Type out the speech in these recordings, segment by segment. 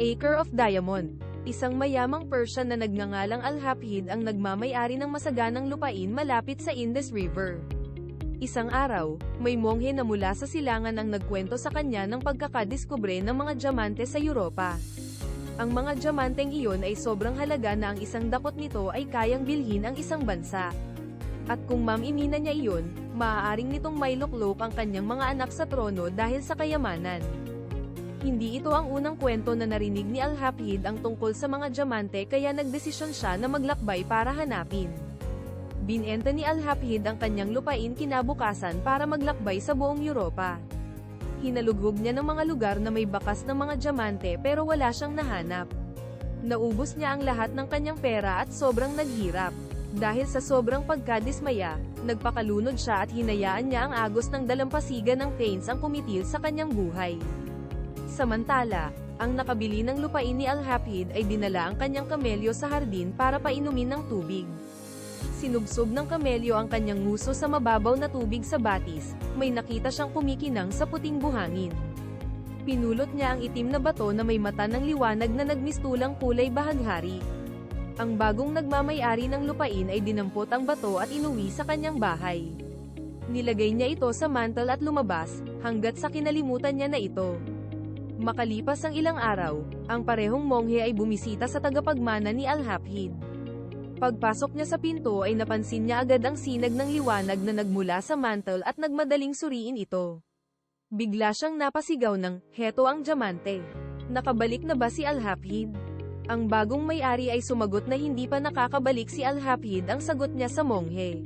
Acre of Diamond. Isang mayamang Persian na nagngangalang Al-Hafid ang nagmamay-ari ng masaganang lupain malapit sa Indus River. Isang araw, may monghe na mula sa silangan ang nagkwento sa kanya ng pagkakadiskubre ng mga diamante sa Europa. Ang mga diamanteng iyon ay sobrang halaga na ang isang dakot nito ay kayang bilhin ang isang bansa. At kung mamimina niya iyon, maaaring nitong mailuklok ang kanyang mga anak sa trono dahil sa kayamanan. Hindi ito ang unang kwento na narinig ni Al-Hafid ang tungkol sa mga diamante kaya nagdesisyon siya na maglakbay para hanapin. Binenta ni Al-Hafid ang kanyang lupain kinabukasan para maglakbay sa buong Europa. Hinalughog niya ng mga lugar na may bakas ng mga diamante pero wala siyang nahanap. Naubos niya ang lahat ng kanyang pera at sobrang naghirap. Dahil sa sobrang pagkadismaya, nagpakalunod siya at hinayaan niya ang agos ng dalampasigan ng Thames ang kumitil sa kanyang buhay. Samantala, ang nakabili ng lupain ni Al-Hafid ay dinala ang kanyang kamelyo sa hardin para painumin ng tubig. Sinubsob ng kamelyo ang kanyang nguso sa mababaw na tubig sa batis, may nakita siyang kumikinang sa puting buhangin. Pinulot niya ang itim na bato na may mata ng liwanag na nagmistulang kulay bahaghari. Ang bagong nagmamay-ari ng lupain ay dinampot ang bato at inuwi sa kanyang bahay. Nilagay niya ito sa mantle at lumabas, hanggat sa kinalimutan niya na ito. Makalipas ang ilang araw, ang parehong monghe ay bumisita sa tagapagmana ni Al-Hafid. Pagpasok niya sa pinto ay napansin niya agad ang sinag ng liwanag na nagmula sa mantle at nagmadaling suriin ito. Bigla siyang napasigaw ng, "Heto ang diamante." Nakabalik na ba si Al-Hafid? Ang bagong may-ari ay sumagot na hindi pa nakakabalik si Al-Hafid. Ang sagot niya sa monghe,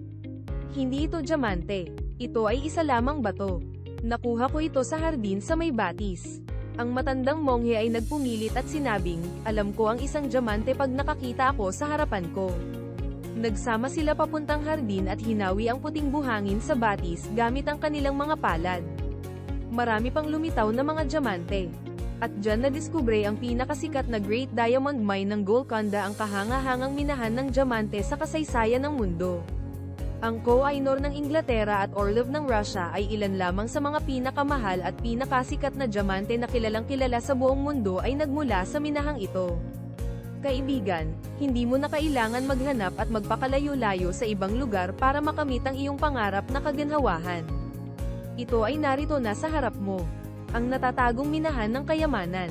"Hindi ito diamante. Ito ay isa lamang bato. Nakuha ko ito sa hardin sa may batis." Ang matandang monghe ay nagpumilit at sinabing, "Alam ko ang isang diamante pag nakakita ako sa harapan ko." Nagsama sila papuntang hardin at hinawi ang puting buhangin sa batis gamit ang kanilang mga palad. Marami pang lumitaw na mga diamante. At dyan nadiskubre ang pinakasikat na Great Diamond Mine ng Golconda, ang kahanga-hangang minahan ng diamante sa kasaysayan ng mundo. Ang Koh-i-Noor ng Inglaterra at Orlov ng Russia ay ilan lamang sa mga pinakamahal at pinakasikat na diamante na kilalang-kilala sa buong mundo ay nagmula sa minahang ito. Kaibigan, hindi mo na kailangan maghanap at magpakalayo-layo sa ibang lugar para makamit ang iyong pangarap na kaginhawahan. Ito ay narito na sa harap mo. Ang natatagong minahan ng kayamanan.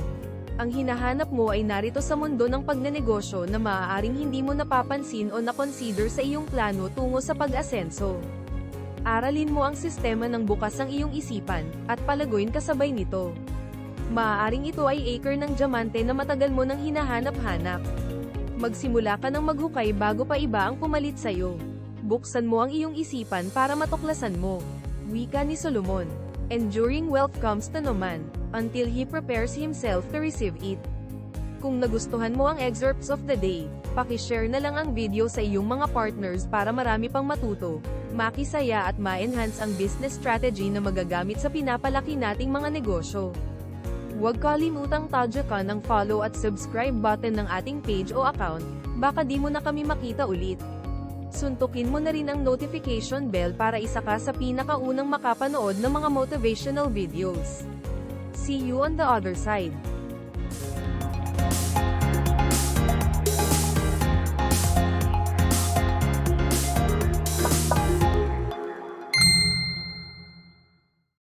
Ang hinahanap mo ay narito sa mundo ng pagnenegosyo na maaaring hindi mo napapansin o na-consider sa iyong plano tungo sa pag-asenso. Aralin mo ang sistema ng bukas ang iyong isipan, at palaguin kasabay nito. Maaaring ito ay acre ng diamante na matagal mo nang hinahanap-hanap. Magsimula ka ng maghukay bago pa iba ang pumalit sa'yo. Buksan mo ang iyong isipan para matuklasan mo. Wika ni Solomon. Enduring wealth comes to no man, until he prepares himself to receive it. Kung nagustuhan mo ang excerpts of the day, paki-share na lang ang video sa iyong mga partners para marami pang matuto, makisaya at ma-enhance ang business strategy na magagamit sa pinapalaki nating mga negosyo. Huwag kalimutang tadyakan ang follow at subscribe button ng ating page o account, baka di mo na kami makita ulit. Suntukin mo na rin ang notification bell para isa ka sa pinakaunang makapanood ng mga motivational videos. See you on the other side.